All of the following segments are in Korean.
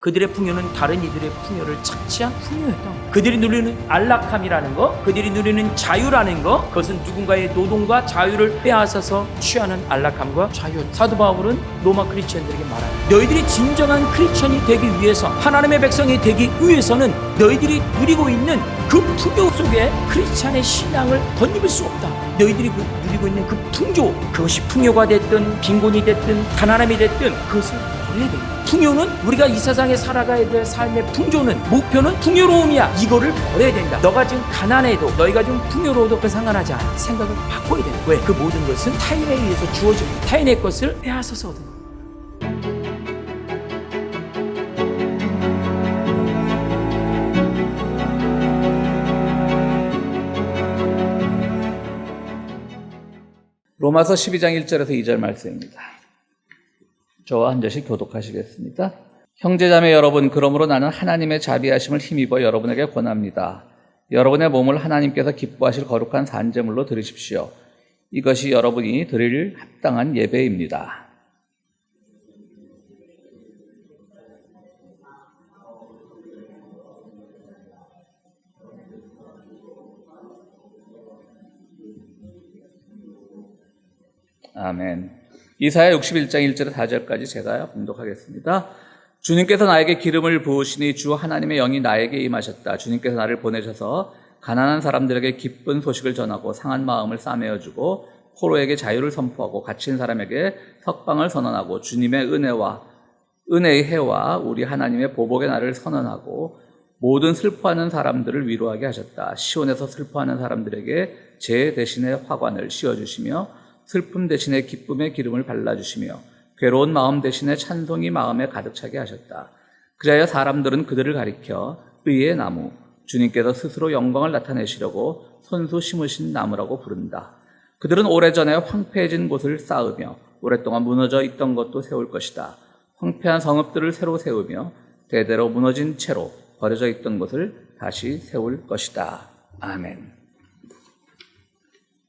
그들의 풍요는 다른 이들의 풍요를 착취한 풍요였다. 그들이 누리는 안락함이라는 거, 그들이 누리는 자유라는 거, 그것은 누군가의 노동과 자유를 빼앗아서 취하는 안락함과 자유. 사도 바울은 로마 크리스천들에게 말합니다. 너희들이 진정한 크리스천이 되기 위해서, 하나님의 백성이 되기 위해서는 너희들이 누리고 있는 그 풍요 속에 크리스천의 신앙을 덧입을 수 없다. 너희들이 누리고 있는 그 풍요, 그것이 풍요가 됐든 빈곤이 됐든 가난함이 됐든 그것을 버려야 된다. 풍요는 우리가 이 세상에 살아가야 될 삶의 풍조는, 목표는 풍요로움이야. 이거를 버려야 된다. 너가 지금 가난해도, 너희가 지금 풍요로워도 그 상관하지 않아. 생각을 바꿔야 된다. 왜? 그 모든 것은 타인에 의해서 주어지고 타인의 것을 빼앗아서 얻은 거야. 로마서 12장 1절에서 2절 말씀입니다. 저와 한 절씩 교독하시겠습니다. 형제자매 여러분, 그러므로 나는 하나님의 자비하심을 힘입어 여러분에게 권합니다. 여러분의 몸을 하나님께서 기뻐하실 거룩한 산제물로 드리십시오. 이것이 여러분이 드릴 합당한 예배입니다. 아멘. 이사야 61장 1절에서 4절까지 제가 봉독하겠습니다. 주님께서 나에게 기름을 부으시니 주 하나님의 영이 나에게 임하셨다. 주님께서 나를 보내셔서 가난한 사람들에게 기쁜 소식을 전하고 상한 마음을 싸매어주고 포로에게 자유를 선포하고 갇힌 사람에게 석방을 선언하고 주님의 은혜의 해와 우리 하나님의 보복의 날을 선언하고 모든 슬퍼하는 사람들을 위로하게 하셨다. 시온에서 슬퍼하는 사람들에게 제 대신에 화관을 씌워주시며 슬픔 대신에 기쁨의 기름을 발라주시며 괴로운 마음 대신에 찬송이 마음에 가득 차게 하셨다. 그리하여 사람들은 그들을 가리켜 의의 나무, 주님께서 스스로 영광을 나타내시려고 손수 심으신 나무라고 부른다. 그들은 오래전에 황폐해진 곳을 쌓으며 오랫동안 무너져 있던 것도 세울 것이다. 황폐한 성읍들을 새로 세우며 대대로 무너진 채로 버려져 있던 것을 다시 세울 것이다. 아멘.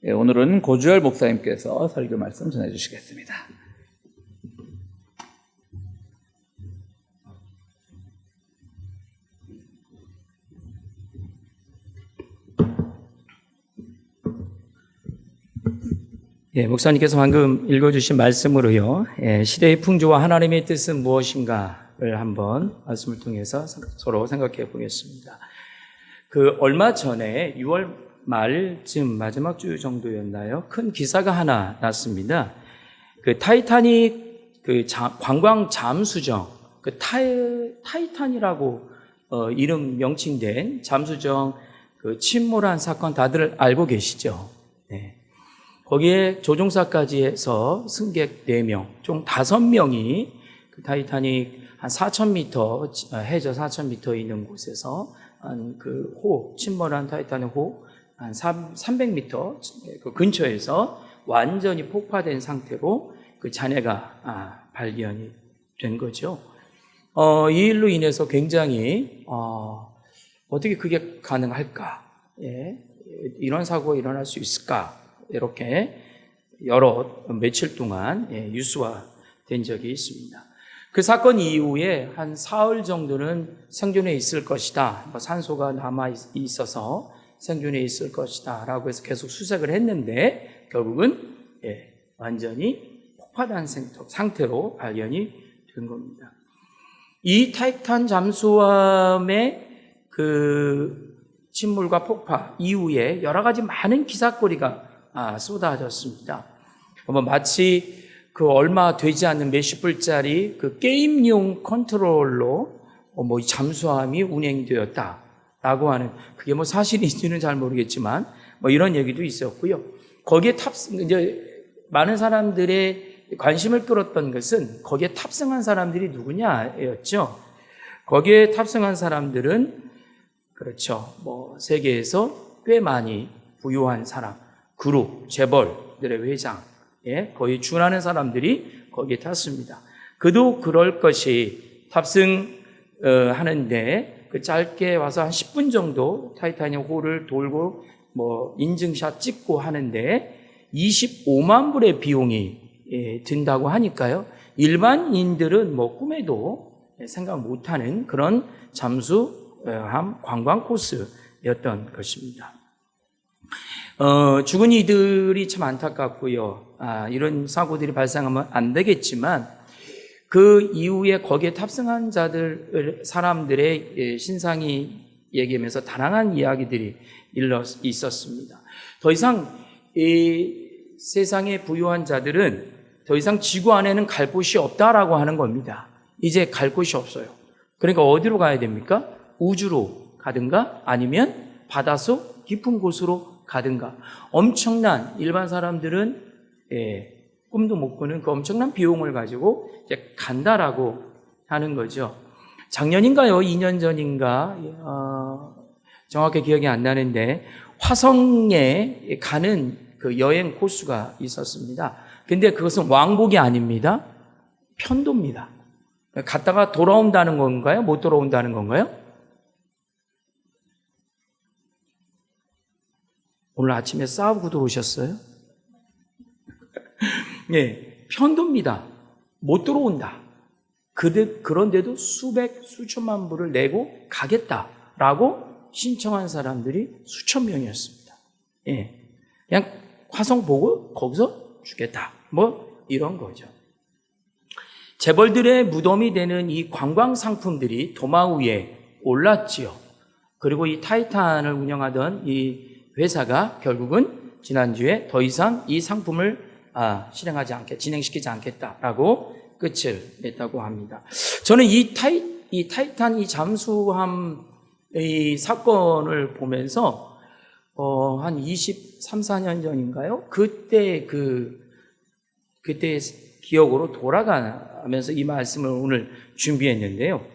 예, 오늘은 고주열 목사님께서 설교 말씀 전해주시겠습니다. 예, 목사님께서 방금 읽어주신 말씀으로요, 시대의 풍조와 하나님의 뜻은 무엇인가를 한번 말씀을 통해서 서로 생각해 보겠습니다. 얼마 전에 6월 말쯤 마지막 주 정도였나요? 큰 기사가 하나 났습니다. 타이타닉 관광 잠수정, 타이탄이라고 이름 명칭된 잠수정 침몰한 사건 다들 알고 계시죠? 네. 거기에 조종사까지 해서 승객 4명, 총 5명이 타이타닉 한 4,000m, 해저 4,000m 있는 곳에서 침몰한 타이타닉 호 한 300m 그 근처에서 완전히 폭파된 상태로 그 잔해가 발견이 된 거죠. 이 일로 인해서 굉장히 어떻게 그게 가능할까? 예, 이런 사고가 일어날 수 있을까? 이렇게 며칠 동안 뉴스화된 적이 있습니다. 그 사건 이후에 한 사흘 정도는 생존해 있을 것이다. 산소가 남아 있어서 생존해 있을 것이다 라고 해서 계속 수색을 했는데 결국은 완전히 폭파된 상태로 발견이 된 겁니다. 이 타이탄 잠수함의 침몰과 폭파 이후에 여러 가지 많은 기사거리가 쏟아졌습니다. 마치 얼마 되지 않는 몇십 불짜리 게임용 컨트롤러 잠수함이 운행되었다 라고 하는, 그게 사실인지는 잘 모르겠지만, 이런 얘기도 있었고요. 거기에 이제 많은 사람들의 관심을 끌었던 것은 거기에 탑승한 사람들이 누구냐였죠. 거기에 탑승한 사람들은, 그렇죠. 세계에서 꽤 많이 부유한 사람, 그룹, 재벌들의 회장, 거의 준하는 사람들이 거기에 탔습니다. 그도 그럴 것이 탑승하는데, 짧게 와서 한 10분 정도 타이타닉 호를 돌고 인증샷 찍고 하는데 25만 불의 비용이 든다고 하니까요. 일반인들은 꿈에도 생각 못하는 그런 잠수함 관광 코스였던 것입니다. 죽은 이들이 참 안타깝고요. 이런 사고들이 발생하면 안 되겠지만 그 이후에 거기에 탑승한 사람들의 신상이 얘기하면서 다양한 이야기들이 있었습니다. 더 이상 이 세상의 부유한 자들은 더 이상 지구 안에는 갈 곳이 없다라고 하는 겁니다. 이제 갈 곳이 없어요. 그러니까 어디로 가야 됩니까? 우주로 가든가 아니면 바닷속 깊은 곳으로 가든가. 엄청난 일반 사람들은 꿈도 못 꾸는 그 엄청난 비용을 가지고 이제 간다라고 하는 거죠. 작년인가요? 2년 전인가? 정확히 기억이 안 나는데 화성에 가는 그 여행 코스가 있었습니다. 근데 그것은 왕복이 아닙니다. 편도입니다. 갔다가 돌아온다는 건가요? 못 돌아온다는 건가요? 오늘 아침에 싸우고 들어오셨어요? 네, 편도입니다. 못 들어온다. 그런데도 수천만 불을 내고 가겠다라고 신청한 사람들이 수천 명이었습니다. 예, 그냥 화성 보고 거기서 죽겠다. 뭐 이런 거죠. 재벌들의 무덤이 되는 이 관광 상품들이 도마 위에 올랐지요. 그리고 이 타이탄을 운영하던 이 회사가 결국은 지난주에 더 이상 이 상품을 진행시키지 않겠다라고 끝을 냈다고 합니다. 저는 이 타이탄 이 잠수함 이 사건을 보면서 한 23, 4년 전인가요? 그때 기억으로 돌아가면서 이 말씀을 오늘 준비했는데요.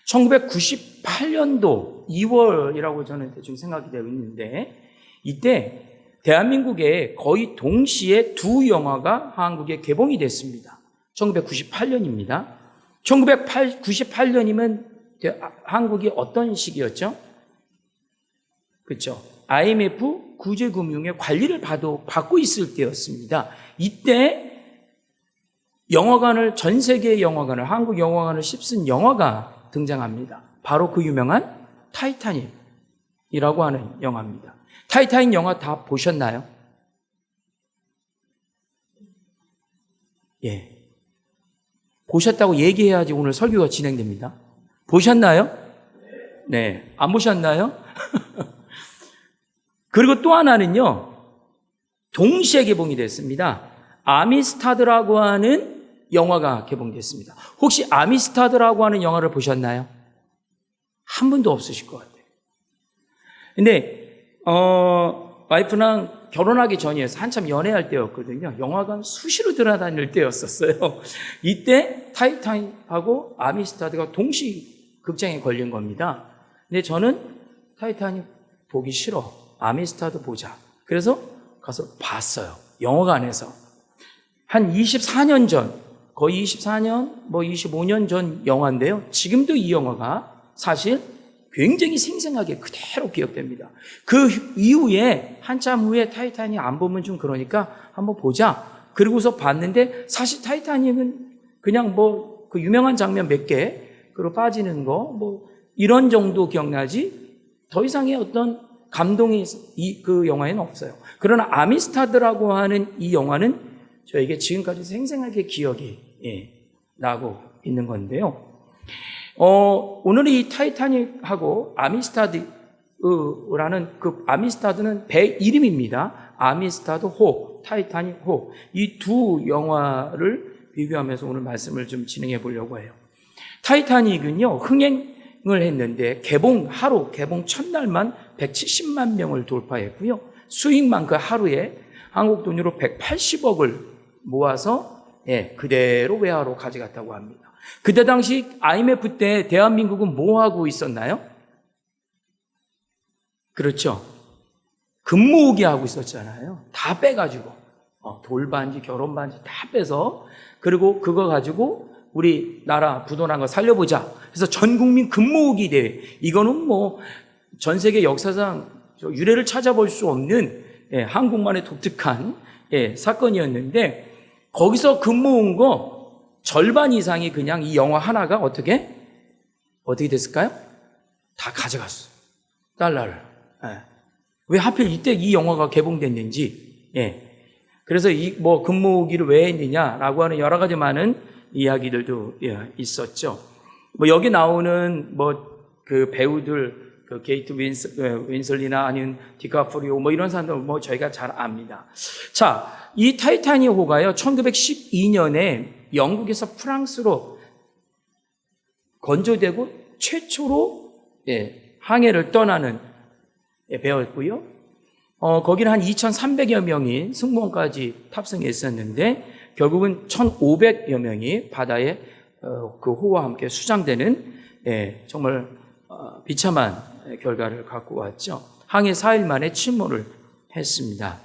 1998년도 2월이라고 저는 대충 생각이 되고 있는데 이때 대한민국에 거의 동시에 두 영화가 한국에 개봉이 됐습니다. 1998년입니다. 1998년이면 한국이 어떤 시기였죠? 그렇죠. IMF 구제금융의 관리를 받고 있을 때였습니다. 이때 영화관을 전 세계 영화관을 한국 영화관을 휩쓴 영화가 등장합니다. 바로 그 유명한 타이타닉이라고 하는 영화입니다. 타이타닉 영화 다 보셨나요? 예. 보셨다고 얘기해야지 오늘 설교가 진행됩니다. 보셨나요? 네. 안 보셨나요? 그리고 또 하나는요, 동시에 개봉이 됐습니다. 아미스타드라고 하는 영화가 개봉됐습니다. 혹시 아미스타드라고 하는 영화를 보셨나요? 한 분도 없으실 것 같아요. 근데, 와이프랑 결혼하기 전이어서 한참 연애할 때였거든요. 영화관 수시로 돌아다닐 때였었어요. 이때 타이타닉하고 아미스타드가 동시 극장에 걸린 겁니다. 근데 저는 타이타닉 보기 싫어. 아미스타드 보자. 그래서 가서 봤어요. 영화관에서. 한 24년 전, 거의 24년, 25년 전 영화인데요. 지금도 이 영화가 사실 굉장히 생생하게 그대로 기억됩니다. 그 이후에, 한참 후에 타이타닉 안 보면 좀 그러니까 한번 보자. 그러고서 봤는데 사실 타이타닉은 그냥 그 유명한 장면 몇 개, 그리고 빠지는 거, 이런 정도 기억나지 더 이상의 어떤 감동이 그 영화에는 없어요. 그러나 아미스타드라고 하는 이 영화는 저에게 지금까지 생생하게 기억이 나고 있는 건데요. 오늘 이 타이타닉하고 아미스타드라는 그 아미스타드는 배 이름입니다. 아미스타드 호, 타이타닉 호. 이 두 영화를 비교하면서 오늘 말씀을 좀 진행해 보려고 해요. 타이타닉은요, 흥행을 했는데 개봉 첫날만 170만 명을 돌파했고요. 수익만 그 하루에 한국 돈으로 180억을 모아서 그대로 외화로 가져갔다고 합니다. 그때 당시 IMF 때 대한민국은 뭐 하고 있었나요? 그렇죠. 금모으기 하고 있었잖아요. 다 빼가지고 돌반지, 결혼반지 다 빼서 그리고 그거 가지고 우리나라 부도난 거 살려보자. 그래서 전 국민 금모으기 대회. 이거는 전 세계 역사상 유례를 찾아볼 수 없는 한국만의 독특한 사건이었는데 거기서 금모은 거 절반 이상이 그냥 이 영화 하나가 어떻게 됐을까요? 다 가져갔어요. 달러를. 예. 왜 하필 이때 이 영화가 개봉됐는지. 예. 그래서 금모으기를 왜 했느냐라고 하는 여러 가지 많은 이야기들도 있었죠. 여기 나오는 그 배우들, 그 게이트 윈슬리나 아니면 디카프리오 이런 사람들 저희가 잘 압니다. 자, 이 타이타닉호가요, 1912년에 영국에서 프랑스로 건조되고 최초로 항해를 떠나는 배였고요. 거기는 한 2,300여 명이 승무원까지 탑승했었는데 결국은 1,500여 명이 바다에 그 호와 함께 수장되는 정말 비참한 결과를 갖고 왔죠. 항해 4일 만에 침몰을 했습니다.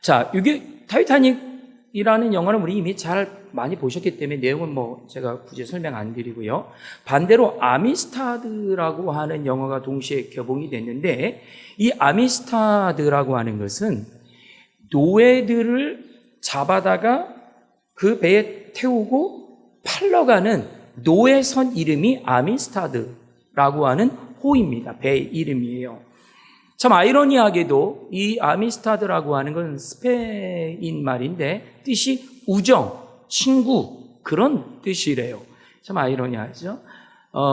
자, 이게 타이타닉이라는 영화는 우리 이미 잘 많이 보셨기 때문에 내용은 제가 굳이 설명 안 드리고요. 반대로 아미스타드라고 하는 영화가 동시에 개봉이 됐는데 이 아미스타드라고 하는 것은 노예들을 잡아다가 그 배에 태우고 팔러가는 노예선 이름이 아미스타드라고 하는 호입니다. 배 이름이에요. 참 아이러니하게도 이 아미스타드라고 하는 건 스페인 말인데 뜻이 우정, 친구 그런 뜻이래요. 참 아이러니하죠.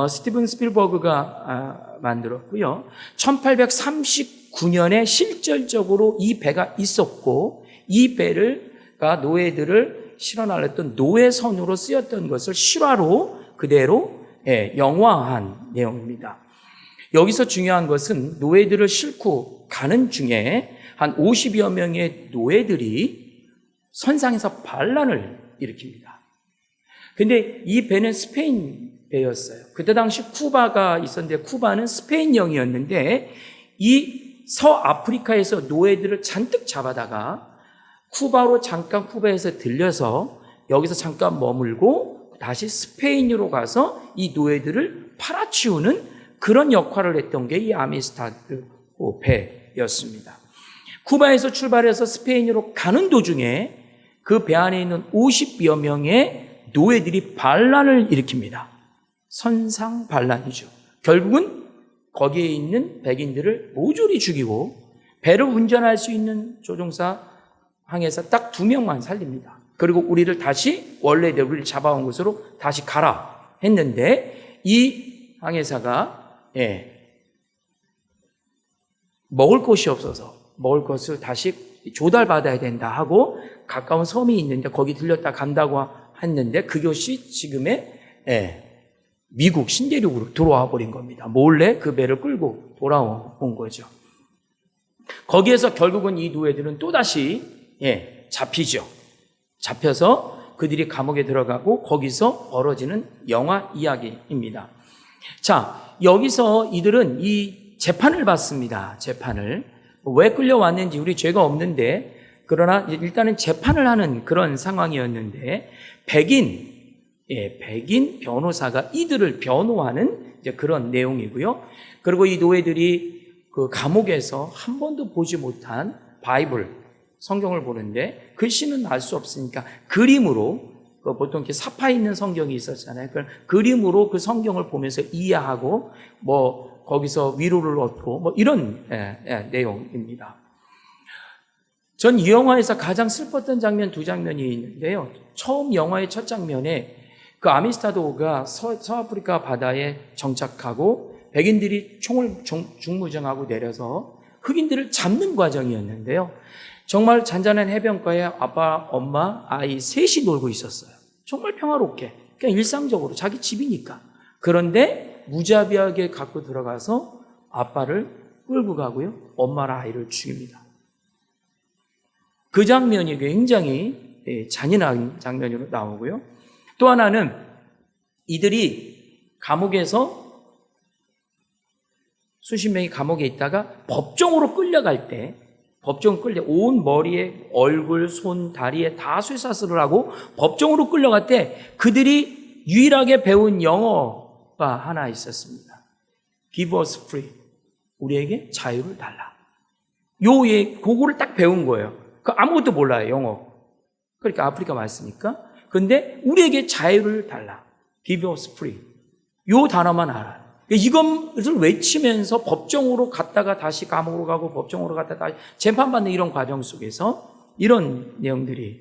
스티븐 스필버그가 만들었고요. 1839년에 실질적으로 이 배가 있었고 이 배가 노예들을 실어 날렸던 노예선으로 쓰였던 것을 실화로 그대로 영화한 내용입니다. 여기서 중요한 것은 노예들을 싣고 가는 중에 한 50여 명의 노예들이 선상에서 반란을 일으킵니다. 근데 이 배는 스페인 배였어요. 그때 당시 쿠바가 있었는데 쿠바는 스페인령이었는데 이 서아프리카에서 노예들을 잔뜩 잡아다가 쿠바로 잠깐 쿠바에서 들려서 여기서 잠깐 머물고 다시 스페인으로 가서 이 노예들을 팔아치우는 그런 역할을 했던 게 이 아미스타드 배였습니다. 쿠바에서 출발해서 스페인으로 가는 도중에 그 배 안에 있는 50여 명의 노예들이 반란을 일으킵니다. 선상 반란이죠. 결국은 거기에 있는 백인들을 모조리 죽이고 배를 운전할 수 있는 조종사 항해사 딱 2명만 살립니다. 그리고 우리를 다시 원래대로 우리를 잡아온 곳으로 다시 가라 했는데 이 항해사가 먹을 것이 없어서 먹을 것을 다시 조달받아야 된다 하고 가까운 섬이 있는데 거기 들렸다 간다고 했는데 그것이 지금의 미국 신대륙으로 들어와 버린 겁니다. 몰래 그 배를 끌고 돌아온 거죠. 거기에서 결국은 이 노예들은 또다시 잡히죠. 잡혀서 그들이 감옥에 들어가고 거기서 벌어지는 영화 이야기입니다. 자, 여기서 이들은 이 재판을 받습니다. 재판을. 왜 끌려왔는지 우리 죄가 없는데 그러나 일단은 재판을 하는 그런 상황이었는데 백인 변호사가 이들을 변호하는 이제 그런 내용이고요. 그리고 이 노예들이 그 감옥에서 한 번도 보지 못한 바이블, 성경을 보는데 글씨는 알 수 없으니까 그림으로 보통 이렇게 사파 있는 성경이 있었잖아요. 그림으로 그 성경을 보면서 이해하고 거기서 위로를 얻고 이런 내용입니다. 전 이 영화에서 가장 슬펐던 장면 2장면이 있는데요. 처음 영화의 첫 장면에 그 아미스타드호가 서아프리카 바다에 정착하고 백인들이 총을 중무장하고 내려서 흑인들을 잡는 과정이었는데요. 정말 잔잔한 해변가에 아빠, 엄마, 아이 셋이 놀고 있었어요. 정말 평화롭게. 그냥 일상적으로 자기 집이니까. 그런데 무자비하게 갖고 들어가서 아빠를 끌고 가고요. 엄마랑 아이를 죽입니다. 그 장면이 굉장히 잔인한 장면으로 나오고요. 또 하나는 이들이 감옥에서 수십 명이 감옥에 있다가 법정으로 끌려갈 때 온 머리에 얼굴, 손, 다리에 다 쇠사슬을 하고 법정으로 끌려갈 때 그들이 유일하게 배운 영어가 하나 있었습니다. Give us free. 우리에게 자유를 달라. 그거를 딱 배운 거예요. 아무것도 몰라요, 영어. 그러니까 아프리카 왔으니까. 근데 우리에게 자유를 달라. Give us free. 요 단어만 알아요. 이것을 외치면서 법정으로 갔다가 다시 감옥으로 가고 법정으로 갔다가 다시 재판받는 이런 과정 속에서 이런 내용들이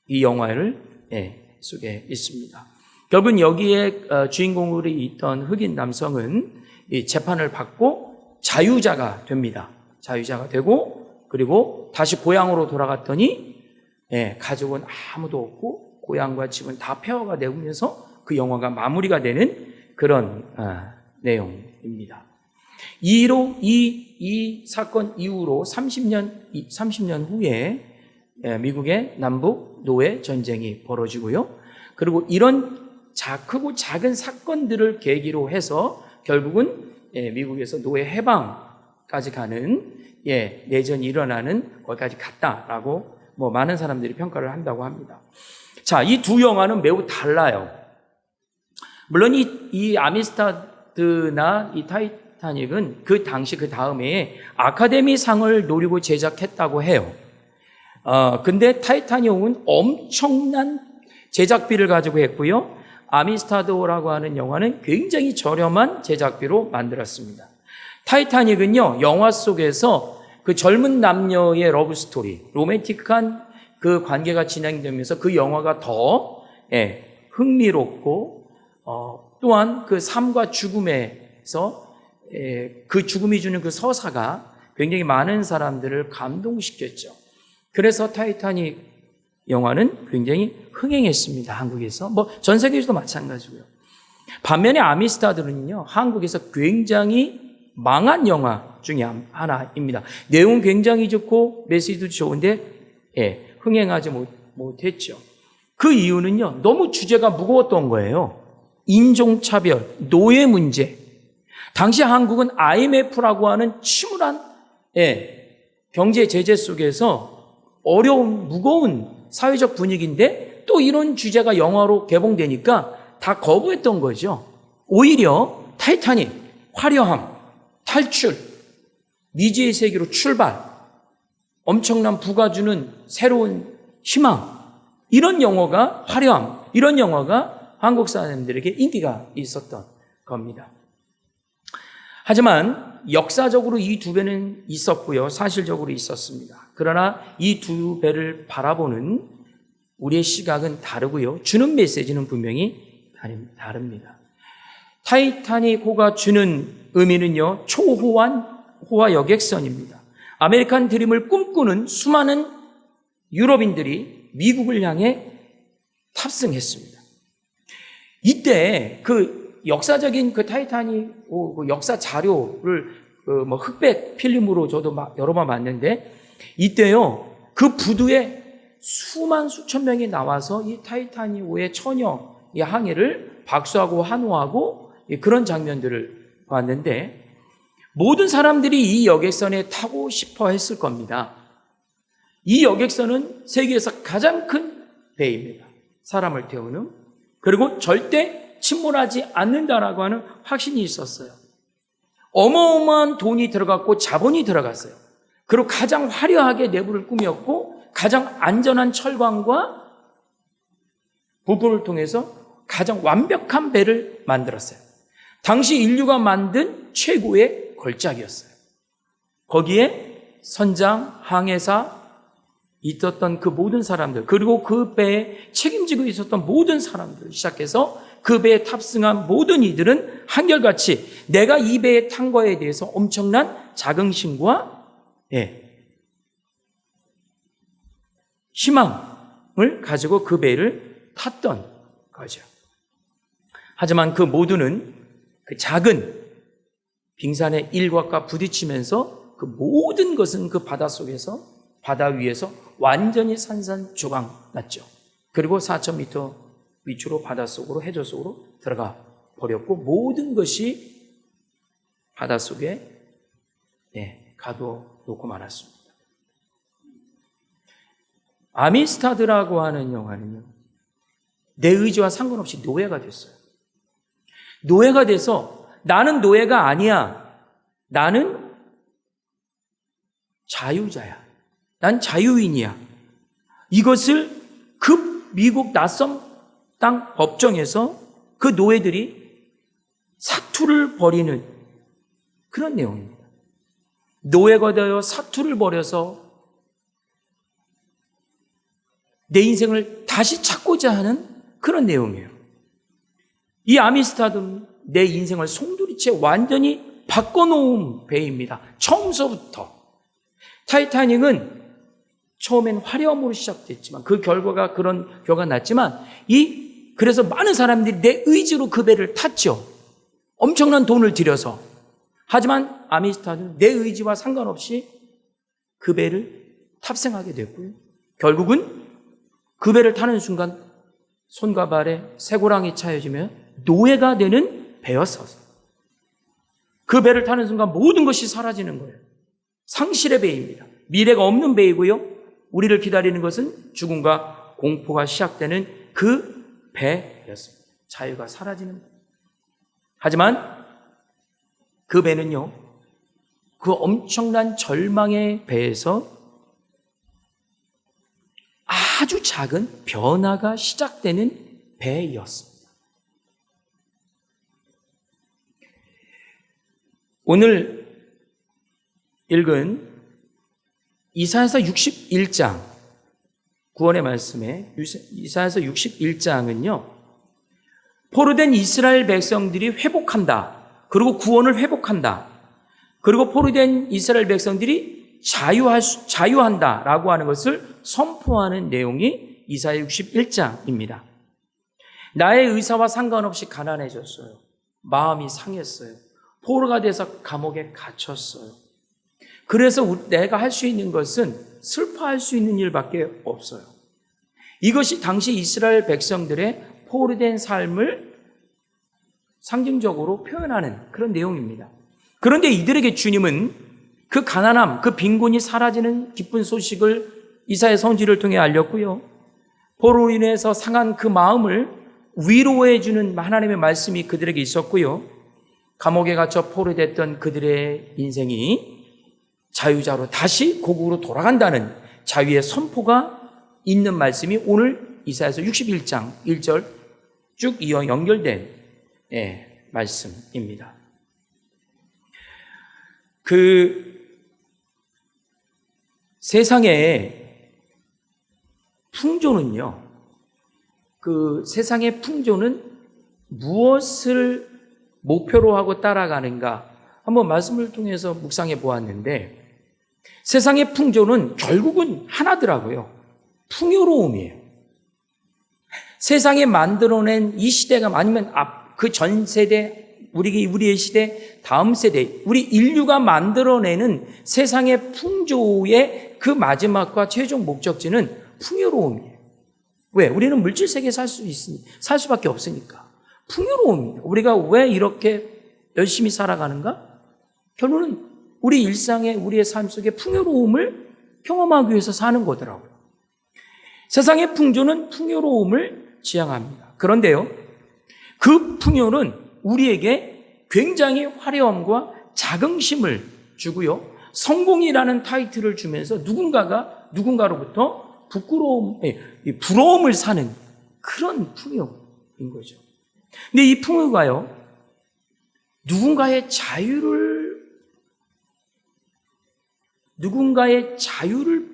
이 영화를 속에 있습니다. 결국은 여기에 주인공으로 있던 흑인 남성은 이 재판을 받고 자유자가 됩니다. 자유자가 되고 그리고 다시 고향으로 돌아갔더니 가족은 아무도 없고 고향과 집은 다 폐허가 되면서 그 영화가 마무리가 되는 그런 내용입니다. 이 사건 이후로 30년 후에 미국의 남북 노예 전쟁이 벌어지고요. 그리고 이런 크고 작은 사건들을 계기로 해서 결국은 미국에서 노예 해방까지 가는 내전이 일어나는 거기까지 갔다라고 많은 사람들이 평가를 한다고 합니다. 자, 이 두 영화는 매우 달라요. 물론 이 아미스타드나 이 타이타닉은 그 당시 그 다음에 아카데미 상을 노리고 제작했다고 해요. 근데 타이타닉은 엄청난 제작비를 가지고 했고요. 아미스타드라고 하는 영화는 굉장히 저렴한 제작비로 만들었습니다. 타이타닉은요, 영화 속에서 그 젊은 남녀의 러브 스토리, 로맨틱한 그 관계가 진행되면서 그 영화가 더 흥미롭고 또한 그 삶과 죽음에서 그 죽음이 주는 그 서사가 굉장히 많은 사람들을 감동시켰죠. 그래서 타이타닉 영화는 굉장히 흥행했습니다. 한국에서. 전 세계에서도 마찬가지고요. 반면에 아미스타드는요, 한국에서 굉장히 망한 영화 중에 하나입니다. 내용은 굉장히 좋고 메시지도 좋은데 흥행하지 못했죠. 그 이유는요, 너무 주제가 무거웠던 거예요. 인종차별, 노예 문제. 당시 한국은 IMF라고 하는 침울한 경제 제재 속에서 어려운, 무거운 사회적 분위기인데 또 이런 주제가 영화로 개봉되니까 다 거부했던 거죠. 오히려 타이타닉, 화려함, 탈출, 미지의 세계로 출발, 엄청난 부가 주는 새로운 희망, 이런 영화가 화려함, 이런 영화가 한국 사람들에게 인기가 있었던 겁니다. 하지만 역사적으로 이 두 배는 있었고요. 사실적으로 있었습니다. 그러나 이 두 배를 바라보는 우리의 시각은 다르고요. 주는 메시지는 분명히 다릅니다. 타이타닉 호가 주는 의미는요, 초호화 여객선입니다. 아메리칸 드림을 꿈꾸는 수많은 유럽인들이 미국을 향해 탑승했습니다. 이때 그 역사적인 그 타이타닉 역사 자료를 흑백 필름으로 저도 여러 번 봤는데, 이때요 그 부두에 수천 명이 나와서 이 타이타닉호의 이 항해를 박수하고 환호하고 그런 장면들을 봤는데, 모든 사람들이 이 여객선에 타고 싶어 했을 겁니다. 이 여객선은 세계에서 가장 큰 배입니다. 사람을 태우는. 그리고 절대 침몰하지 않는다라고 하는 확신이 있었어요. 어마어마한 돈이 들어갔고 자본이 들어갔어요. 그리고 가장 화려하게 내부를 꾸몄고 가장 안전한 철광과 부품을 통해서 가장 완벽한 배를 만들었어요. 당시 인류가 만든 최고의 걸작이었어요. 거기에 선장, 항해사 있었던 그 모든 사람들, 그리고 그 배에 책임지고 있었던 모든 사람들 시작해서 그 배에 탑승한 모든 이들은 한결같이 내가 이 배에 탄 거에 대해서 엄청난 자긍심과 희망을 가지고 그 배를 탔던 거죠. 하지만 그 모두는 그 작은 빙산의 일각과 부딪히면서 그 모든 것은 그 바다 위에서 완전히 산산조각 났죠. 그리고 4,000m 위치로 바닷속으로, 해저 속으로 들어가 버렸고, 모든 것이 바닷속에 가둬놓고 말았습니다. 아미스타드라고 하는 영화는요, 내 의지와 상관없이 노예가 됐어요. 노예가 돼서 나는 노예가 아니야. 나는 자유자야. 난 자유인이야. 이것을 그 미국 낯선 땅 법정에서 그 노예들이 사투를 벌이는 그런 내용입니다. 노예가 되어 사투를 벌여서 내 인생을 다시 찾고자 하는 그런 내용이에요. 이 아미스타드는 내 인생을 송두리째 완전히 바꿔놓은 배입니다. 처음서부터. 타이타닉은 처음엔 화려함으로 시작됐지만 그 결과가 그런 결과가 났지만 그래서 많은 사람들이 내 의지로 그 배를 탔죠. 엄청난 돈을 들여서. 하지만 아미스타드는 내 의지와 상관없이 그 배를 탑승하게 됐고요. 결국은 그 배를 타는 순간 손과 발에 쇠고랑이 차여지며 노예가 되는 배였어서 그 배를 타는 순간 모든 것이 사라지는 거예요. 상실의 배입니다. 미래가 없는 배이고요. 우리를 기다리는 것은 죽음과 공포가 시작되는 그 배였습니다. 자유가 사라지는 배. 하지만 그 배는요, 그 엄청난 절망의 배에서 아주 작은 변화가 시작되는 배였습니다. 오늘 읽은 이사야서 61장, 구원의 말씀에 이사야서 61장은요, 포로된 이스라엘 백성들이 회복한다. 그리고 구원을 회복한다. 그리고 포로된 이스라엘 백성들이 자유한다라고 하는 것을 선포하는 내용이 이사야 61장입니다. 나의 의사와 상관없이 가난해졌어요. 마음이 상했어요. 포로가 돼서 감옥에 갇혔어요. 그래서 내가 할 수 있는 것은 슬퍼할 수 있는 일밖에 없어요. 이것이 당시 이스라엘 백성들의 포로된 삶을 상징적으로 표현하는 그런 내용입니다. 그런데 이들에게 주님은 그 가난함, 그 빈곤이 사라지는 기쁜 소식을 이사야 선지를 통해 알렸고요. 포로로 인해서 상한 그 마음을 위로해 주는 하나님의 말씀이 그들에게 있었고요. 감옥에 갇혀 포로됐던 그들의 인생이 자유자로 다시 고국으로 돌아간다는 자유의 선포가 있는 말씀이 오늘 이사야서 61장 1절 쭉 이어 연결된 말씀입니다. 세상의 풍조는요, 세상의 풍조는 무엇을 목표로 하고 따라가는가 한번 말씀을 통해서 묵상해 보았는데, 세상의 풍조는 결국은 하나더라고요. 풍요로움이에요. 세상에 만들어낸 이 시대가 아니면 그 전 세대, 우리의 시대, 다음 세대, 우리 인류가 만들어내는 세상의 풍조의 그 마지막과 최종 목적지는 풍요로움이에요. 왜? 우리는 물질 세계에 살 수밖에 없으니까. 풍요로움입니다. 우리가 왜 이렇게 열심히 살아가는가? 결론은 우리 일상에, 우리의 삶 속에 풍요로움을 경험하기 위해서 사는 거더라고요. 세상의 풍조는 풍요로움을 지향합니다. 그런데요, 그 풍요는 우리에게 굉장히 화려함과 자긍심을 주고요, 성공이라는 타이틀을 주면서 누군가로부터 부러움을 사는 그런 풍요인 거죠. 근데 이 풍요가요, 누군가의 자유를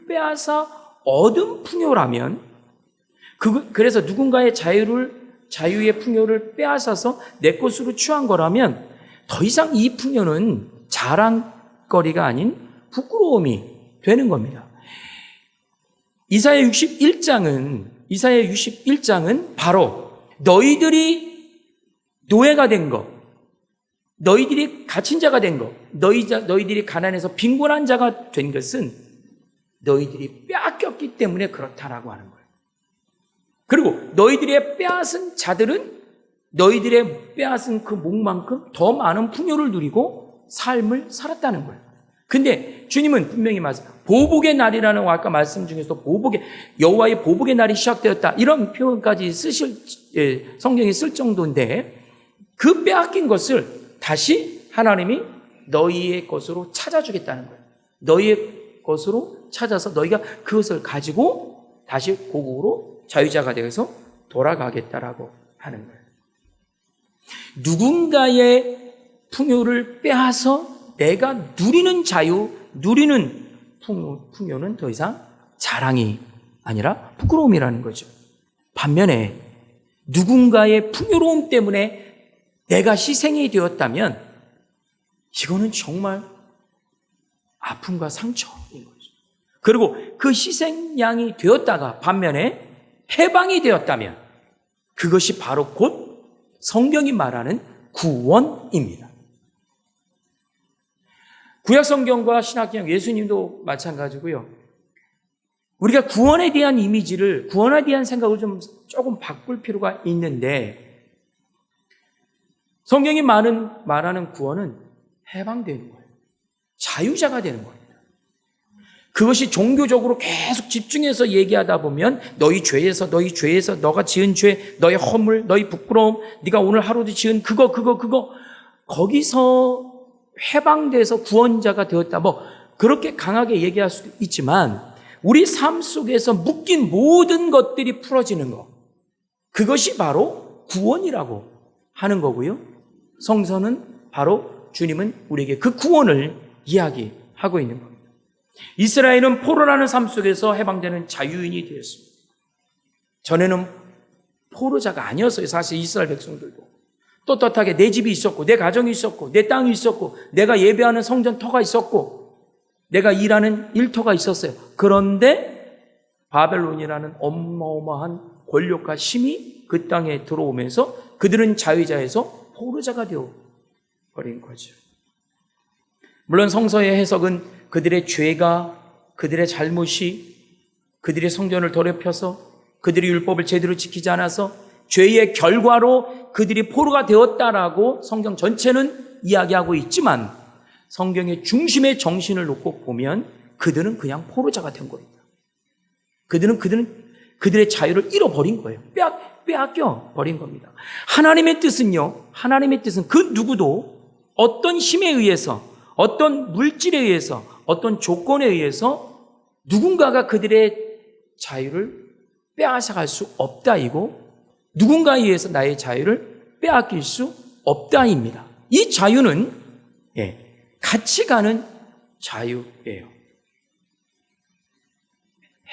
빼앗아 얻은 풍요라면, 그래서 누군가의 자유의 풍요를 빼앗아서 내 것으로 취한 거라면 더 이상 이 풍요는 자랑거리가 아닌 부끄러움이 되는 겁니다. 이사야 61장은 바로 너희들이 노예가 된 것, 너희들이 갇힌 자가 된 것, 너희들이 가난해서 빈곤한 자가 된 것은 너희들이 빼앗겼기 때문에 그렇다라고 하는 거예요. 그리고 너희들의 빼앗은 자들은 너희들의 빼앗은 그 목만큼 더 많은 풍요를 누리고 삶을 살았다는 거예요. 근데 주님은 분명히 보복의 날이라는 아까 말씀 중에서 여호와의 보복의 날이 시작되었다, 이런 표현까지 성경이 쓸 정도인데, 그 빼앗긴 것을 다시 하나님이 너희의 것으로 찾아주겠다는 거예요. 너희의 것으로 찾아서 너희가 그것을 가지고 다시 고국으로 자유자가 되어서 돌아가겠다라고 하는 거예요. 누군가의 풍요를 빼앗아 내가 누리는 자유, 누리는 풍요는 더 이상 자랑이 아니라 부끄러움이라는 거죠. 반면에 누군가의 풍요로움 때문에 내가 희생이 되었다면 이거는 정말 아픔과 상처인 거죠. 그리고 그 희생양이 되었다가 반면에 해방이 되었다면 그것이 바로 곧 성경이 말하는 구원입니다. 구약성경과 신약성경, 예수님도 마찬가지고요. 우리가 구원에 대한 이미지를, 구원에 대한 생각을 조금 바꿀 필요가 있는데, 성경이 말하는 구원은 해방되는 거예요. 자유자가 되는 겁니다. 그것이 종교적으로 계속 집중해서 얘기하다 보면 너희 죄에서 너가 지은 죄, 너의 허물, 너희 부끄러움, 네가 오늘 하루도 지은 그거 거기서 해방돼서 구원자가 되었다. 그렇게 강하게 얘기할 수도 있지만 우리 삶 속에서 묶인 모든 것들이 풀어지는 것, 그것이 바로 구원이라고 하는 거고요. 성서는 바로 주님은 우리에게 그 구원을 이야기하고 있는 겁니다. 이스라엘은 포로라는 삶 속에서 해방되는 자유인이 되었습니다. 전에는 포로자가 아니었어요. 사실 이스라엘 백성들도 떳떳하게 내 집이 있었고, 내 가정이 있었고, 내 땅이 있었고, 내가 예배하는 성전터가 있었고, 내가 일하는 일터가 있었어요. 그런데 바벨론이라는 어마어마한 권력과 힘이 그 땅에 들어오면서 그들은 자유자에서 포로자가 되어버린 거죠. 물론 성서의 해석은 그들의 죄가, 그들의 잘못이, 그들의 성전을 더럽혀서 그들이 율법을 제대로 지키지 않아서 죄의 결과로 그들이 포로가 되었다라고 성경 전체는 이야기하고 있지만 성경의 중심의 정신을 놓고 보면 그들은 그냥 포로자가 된 겁니다. 그들은 그들의 자유를 잃어버린 거예요. 빼앗겨 버린 겁니다. 하나님의 뜻은요, 하나님의 뜻은 그 누구도 어떤 힘에 의해서, 어떤 물질에 의해서, 어떤 조건에 의해서 누군가가 그들의 자유를 빼앗아갈 수 없다이고, 누군가에 의해서 나의 자유를 빼앗길 수 없다입니다. 이 자유는 같이 가는 자유예요.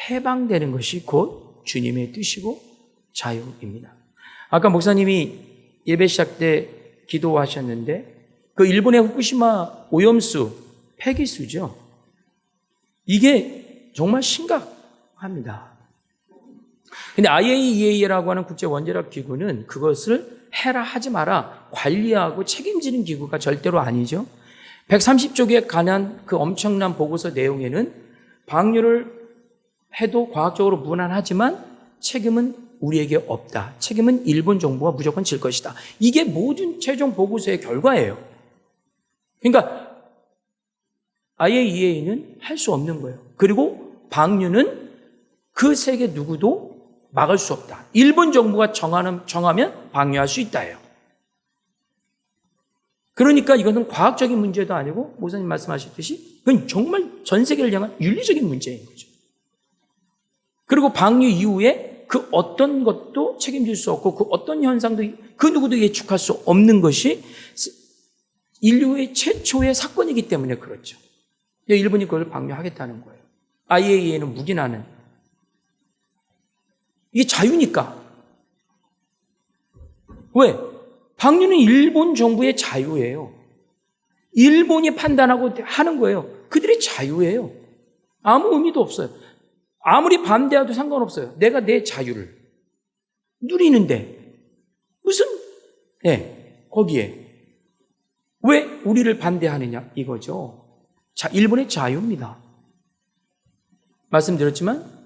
해방되는 것이 곧 주님의 뜻이고 자유입니다. 아까 목사님이 예배 시작 때 기도하셨는데 그 일본의 후쿠시마 오염수, 폐기수죠. 이게 정말 심각합니다. 근데 IAEA라고 하는 국제 원자력 기구는 그것을 해라 하지 마라 관리하고 책임지는 기구가 절대로 아니죠. 130쪽에 관한 그 엄청난 보고서 내용에는 방류를 해도 과학적으로 무난하지만 책임은 우리에게 없다. 책임은 일본 정부가 무조건 질 것이다. 이게 모든 최종 보고서의 결과예요. 그러니까 IAEA는 할 수 없는 거예요. 그리고 방류는 그 세계 누구도 막을 수 없다. 일본 정부가 정하면 방류할 수 있다예요. 그러니까 이것은 과학적인 문제도 아니고 목사님 말씀하셨듯이 그건 정말 전 세계를 향한 윤리적인 문제인 거죠. 그리고 방류 이후에 그 어떤 것도 책임질 수 없고 그 어떤 현상도 그 누구도 예측할 수 없는 것이 인류의 최초의 사건이기 때문에 그렇죠. 일본이 그걸 방류하겠다는 거예요. IAEA는 묵인하는. 이게 자유니까. 왜? 방류는 일본 정부의 자유예요. 일본이 판단하고 하는 거예요. 그들의 자유예요. 아무 의미도 없어요. 아무리 반대해도 상관없어요. 내가 내 자유를 누리는데 무슨 거기에 왜 우리를 반대하느냐 이거죠. 자, 일본의 자유입니다. 말씀드렸지만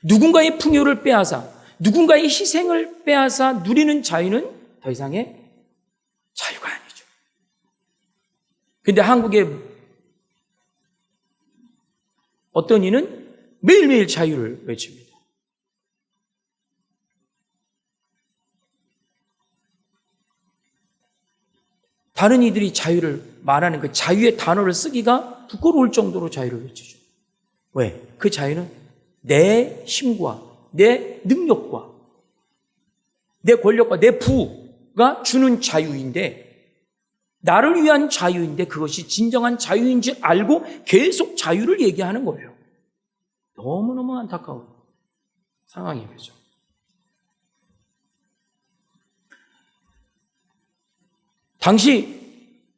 누군가의 풍요를 빼앗아, 누군가의 희생을 빼앗아 누리는 자유는 더 이상의 자유가 아니죠. 근데 한국의 어떤 이는 매일매일 자유를 외칩니다. 다른 이들이 자유를 말하는 그 자유의 단어를 쓰기가 부끄러울 정도로 자유를 외치죠. 왜? 그 자유는 내 힘과 내 능력과 내 권력과 내 부가 주는 자유인데, 나를 위한 자유인데 그것이 진정한 자유인 줄 알고 계속 자유를 얘기하는 거예요. 너무너무 안타까운 상황인 거죠. 당시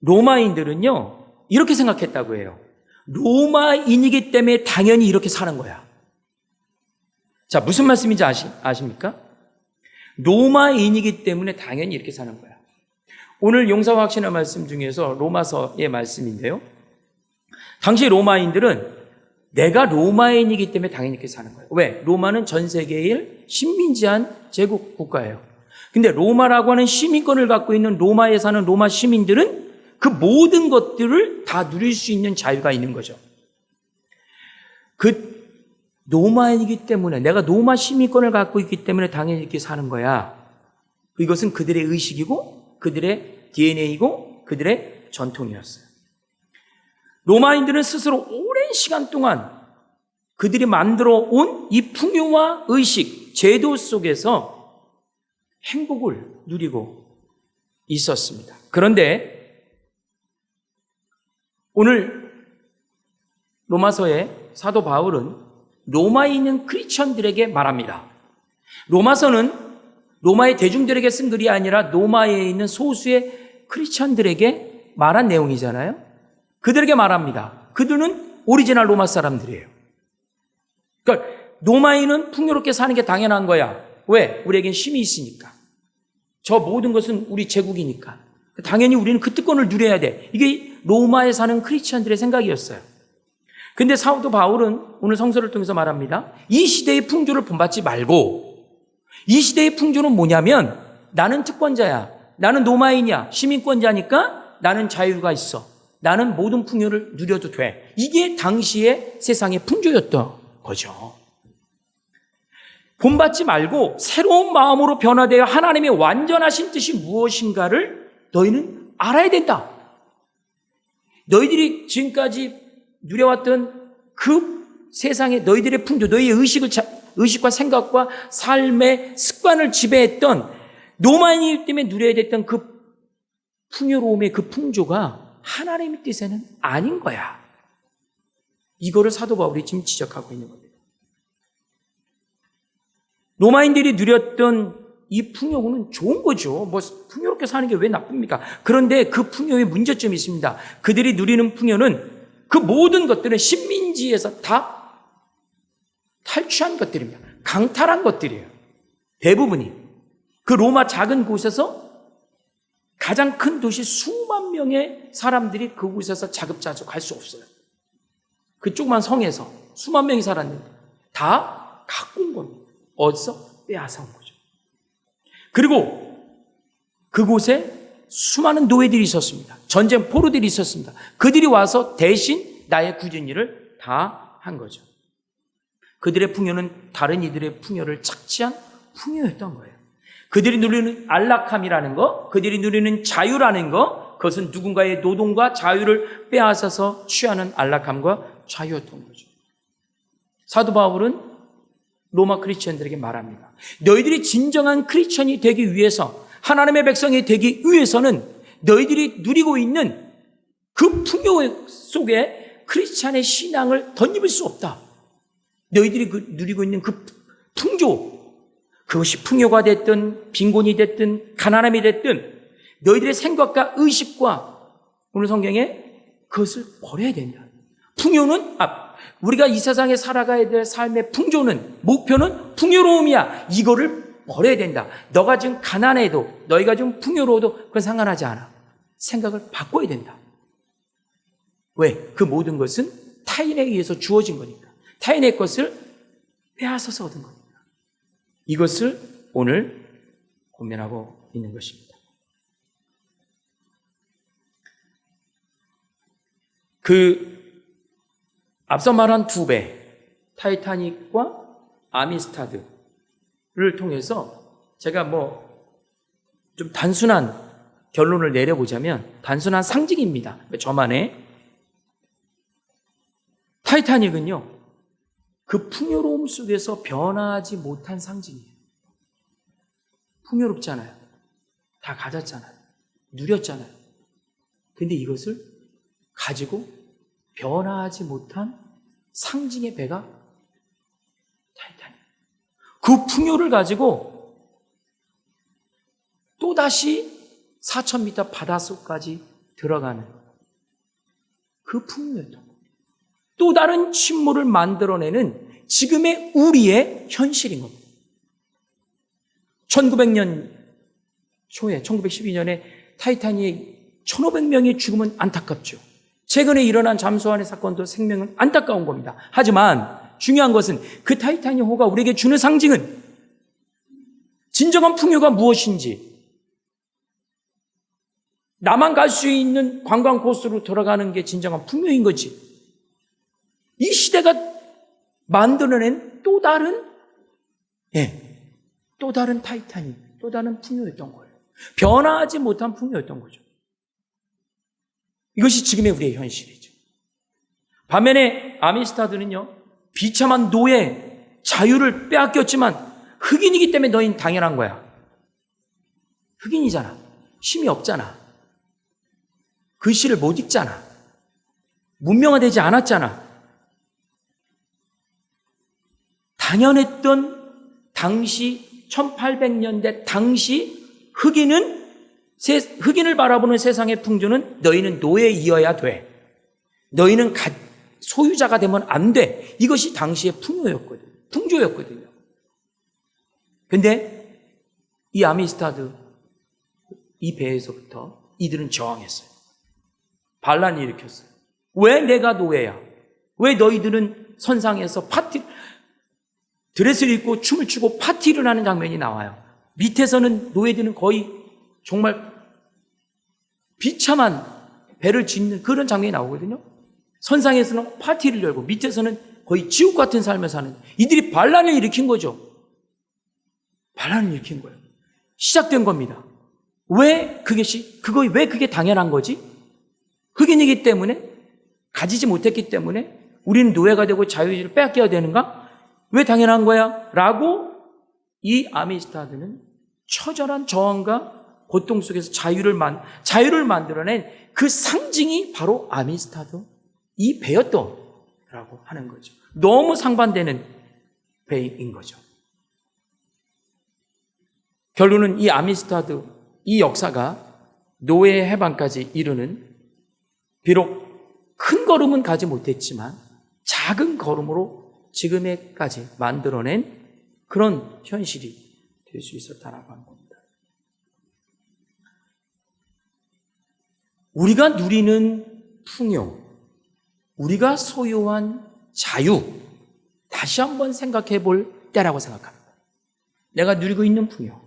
로마인들은요, 이렇게 생각했다고 해요. 로마인이기 때문에 당연히 이렇게 사는 거야. 자, 무슨 말씀인지 아십니까? 로마인이기 때문에 당연히 이렇게 사는 거야. 오늘 용서와 확신의 말씀 중에서 로마서의 말씀인데요. 당시 로마인들은 내가 로마인이기 때문에 당연히 이렇게 사는 거예요. 왜? 로마는 전 세계의 식민지한 제국 국가예요. 근데 로마라고 하는 시민권을 갖고 있는 로마에 사는 로마 시민들은 그 모든 것들을 다 누릴 수 있는 자유가 있는 거죠. 그 로마인이기 때문에, 내가 로마 시민권을 갖고 있기 때문에 당연히 이렇게 사는 거야. 이것은 그들의 의식이고 그들의 DNA이고 그들의 전통이었어요. 로마인들은 스스로 오랜 시간 동안 그들이 만들어 온 이 풍요와 의식, 제도 속에서 행복을 누리고 있었습니다. 그런데 오늘 로마서의 사도 바울은 로마에 있는 크리스천들에게 말합니다. 로마서는 로마의 대중들에게 쓴 글이 아니라 로마에 있는 소수의 크리스천들에게 말한 내용이잖아요. 그들에게 말합니다. 그들은 오리지널 로마 사람들이에요. 그러니까 로마인은 풍요롭게 사는 게 당연한 거야. 왜? 우리에겐 힘이 있으니까. 저 모든 것은 우리 제국이니까. 당연히 우리는 그 특권을 누려야 돼. 이게 로마에 사는 크리스천들의 생각이었어요. 근데 사도 바울은 오늘 성서를 통해서 말합니다. 이 시대의 풍조를 본받지 말고, 이 시대의 풍조는 뭐냐면 나는 특권자야, 나는 로마인이야, 시민권자니까 나는 자유가 있어, 나는 모든 풍요를 누려도 돼. 이게 당시의 세상의 풍조였던 거죠. 본받지 말고 새로운 마음으로 변화되어 하나님의 완전하신 뜻이 무엇인가를 너희는 알아야 된다. 너희들이 지금까지 누려왔던 그 세상의 너희들의 풍조, 너희의 의식과 생각과 삶의 습관을 지배했던 로마인이기 때문에 누려야 됐던 그 풍요로움의 그 풍조가 하나님의 뜻에는 아닌 거야. 이거를 사도 바울이 지금 지적하고 있는 겁니다. 로마인들이 누렸던 이 풍요는 좋은 거죠. 뭐 풍요롭게 사는 게 왜 나쁩니까? 그런데 그 풍요의 문제점이 있습니다. 그들이 누리는 풍요는 그 모든 것들은 식민지에서 다 탈취한 것들입니다. 강탈한 것들이에요. 대부분이. 그 로마 작은 곳에서 가장 큰 도시 수만 명의 사람들이 그곳에서 자급자족 할 수 없어요. 그 조그만 성에서 수만 명이 살았는데 다 갖고 온 겁니다. 어디서? 빼앗아 온 거죠. 그리고 그곳에 수많은 노예들이 있었습니다. 전쟁 포로들이 있었습니다. 그들이 와서 대신 나의 굳은 일을 다 한 거죠. 그들의 풍요는 다른 이들의 풍요를 착취한 풍요였던 거예요. 그들이 누리는 안락함이라는 거, 그들이 누리는 자유라는 거, 그것은 누군가의 노동과 자유를 빼앗아서 취하는 안락함과 자유였던 거죠. 사도 바울은 로마 크리스천들에게 말합니다. 너희들이 진정한 크리스천이 되기 위해서, 하나님의 백성이 되기 위해서는 너희들이 누리고 있는 그 풍요 속에 크리스찬의 신앙을 덧입을 수 없다. 너희들이 누리고 있는 그 풍조, 그것이 풍요가 됐든 빈곤이 됐든 가난함이 됐든 너희들의 생각과 의식과 오늘 성경에 그것을 버려야 된다. 풍요는 우리가 이 세상에 살아가야 될 삶의 풍조는, 목표는 풍요로움이야. 이거를 버려야 된다. 너가 지금 가난해도, 너희가 좀 풍요로워도 그건 상관하지 않아. 생각을 바꿔야 된다. 왜? 그 모든 것은 타인에 의해서 주어진 거니까. 타인의 것을 빼앗아서 얻은 거니까. 이것을 오늘 고민하고 있는 것입니다. 앞서 말한 두 배, 타이타닉과 아미스타드를 통해서 제가 좀 단순한 결론을 내려보자면 단순한 상징입니다. 저만의. 타이타닉은요, 그 풍요로움 속에서 변하지 못한 상징이에요. 풍요롭잖아요. 다 가졌잖아요. 누렸잖아요. 근데 이것을 가지고 변화하지 못한 상징의 배가 타이타닉. 그 풍요를 가지고 또다시 4,000m 바닷속까지 들어가는 그 풍요였던 거예요. 또 다른 침몰을 만들어내는 지금의 우리의 현실인 겁니다. 1900년 초에 1912년에 타이타닉의 1,500명의 죽음은 안타깝죠. 최근에 일어난 잠수함의 사건도 생명은 안타까운 겁니다. 하지만 중요한 것은 그 타이타닉호가 우리에게 주는 상징은 진정한 풍요가 무엇인지, 나만 갈 수 있는 관광 코스로 돌아가는 게 진정한 풍요인 거지. 이 시대가 만들어낸 또 다른 타이타닉, 또 다른 풍요였던 거예요. 변화하지 못한 풍요였던 거죠. 이것이 지금의 우리의 현실이죠. 반면에 아미스타드는요, 비참한 노예, 자유를 빼앗겼지만 흑인이기 때문에 너희는 당연한 거야. 흑인이잖아. 힘이 없잖아. 글씨를 못 읽잖아. 문명화되지 않았잖아. 당연했던 당시 1800년대 당시 흑인을 바라보는 세상의 풍조는 너희는 노예이어야 돼. 너희는 소유자가 되면 안 돼. 이것이 당시의 풍조였거든요. 근데 이 아미스타드, 이 배에서부터 이들은 저항했어요. 반란을 일으켰어요. 왜 내가 노예야? 왜 너희들은 선상에서 드레스를 입고 춤을 추고 파티를 하는 장면이 나와요. 밑에서는 노예들은 거의 정말 비참한 배를 짓는 그런 장면이 나오거든요. 선상에서는 파티를 열고 밑에서는 거의 지옥 같은 삶을 사는, 이들이 반란을 일으킨 거죠. 반란을 일으킨 거예요. 시작된 겁니다. 왜 그게 당연한 거지? 흑인이기 때문에, 가지지 못했기 때문에 우리는 노예가 되고 자유를 빼앗겨야 되는가? 왜 당연한 거야? 라고 이 아미스타드는 처절한 저항과 고통 속에서 자유를 만들어낸 그 상징이 바로 아미스타드, 이 배였다라고 하는 거죠. 너무 상반되는 배인 거죠. 결론은 이 아미스타드, 이 역사가 노예 해방까지 이르는, 비록 큰 걸음은 가지 못했지만 작은 걸음으로 지금에까지 만들어낸 그런 현실이 될 수 있었다라고 하는 겁니다. 우리가 누리는 풍요, 우리가 소유한 자유, 다시 한번 생각해 볼 때라고 생각합니다. 내가 누리고 있는 풍요,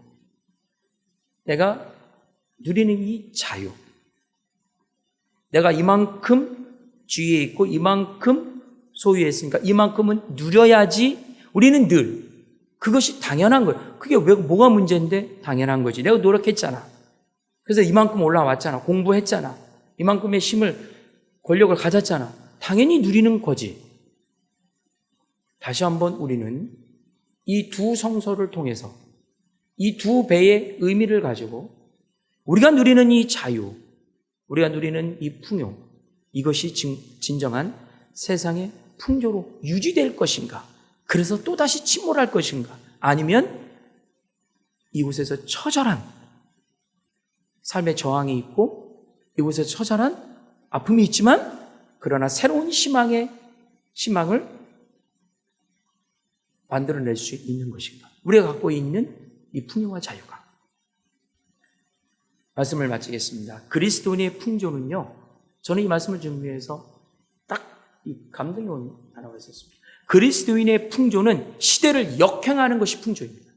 내가 누리는 이 자유, 내가 이만큼 주위에 있고 이만큼 소유했으니까 이만큼은 누려야지. 우리는 늘 그것이 당연한 거예요. 그게 뭐가 문제인데 당연한 거지. 내가 노력했잖아. 그래서 이만큼 올라왔잖아. 공부했잖아. 이만큼의 권력을 가졌잖아. 당연히 누리는 거지. 다시 한번 우리는 이 두 성서를 통해서 이 두 배의 의미를 가지고 우리가 누리는 이 자유, 우리가 누리는 이 풍요, 이것이 진정한 세상의 풍조로 유지될 것인가? 그래서 또다시 침몰할 것인가? 아니면 이곳에서 처절한 삶의 저항이 있고 이곳에서 처절한 아픔이 있지만 그러나 새로운 희망을 만들어낼 수 있는 것인가? 우리가 갖고 있는 이 풍요와 자유가. 말씀을 마치겠습니다. 그리스도인의 풍조는요, 저는 이 말씀을 준비해서 딱 이 감동이 온 단어가 있었습니다. 그리스도인의 풍조는 시대를 역행하는 것이 풍조입니다.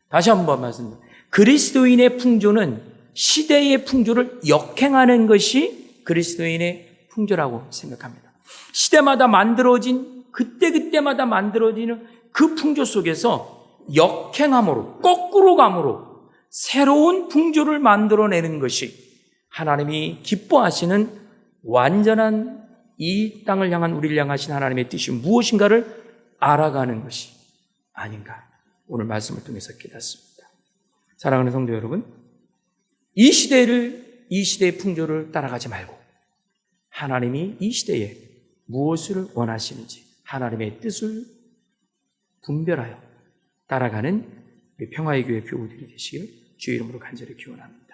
다시 한번 말씀드립니다. 그리스도인의 풍조는 시대의 풍조를 역행하는 것이 그리스도인의 풍조라고 생각합니다. 시대마다 만들어진, 그때마다 만들어지는 그 풍조 속에서 역행함으로, 거꾸로 감으로 새로운 풍조를 만들어내는 것이 하나님이 기뻐하시는 완전한 이 땅을 향한 우리를 향하신 하나님의 뜻이 무엇인가를 알아가는 것이 아닌가 오늘 말씀을 통해서 깨닫습니다. 사랑하는 성도 여러분, 이 시대의 풍조를 따라가지 말고 하나님이 이 시대에 무엇을 원하시는지 하나님의 뜻을 분별하여 따라가는 우리 평화의 교회 교우들이 되시길 주의 이름으로 간절히 기원합니다.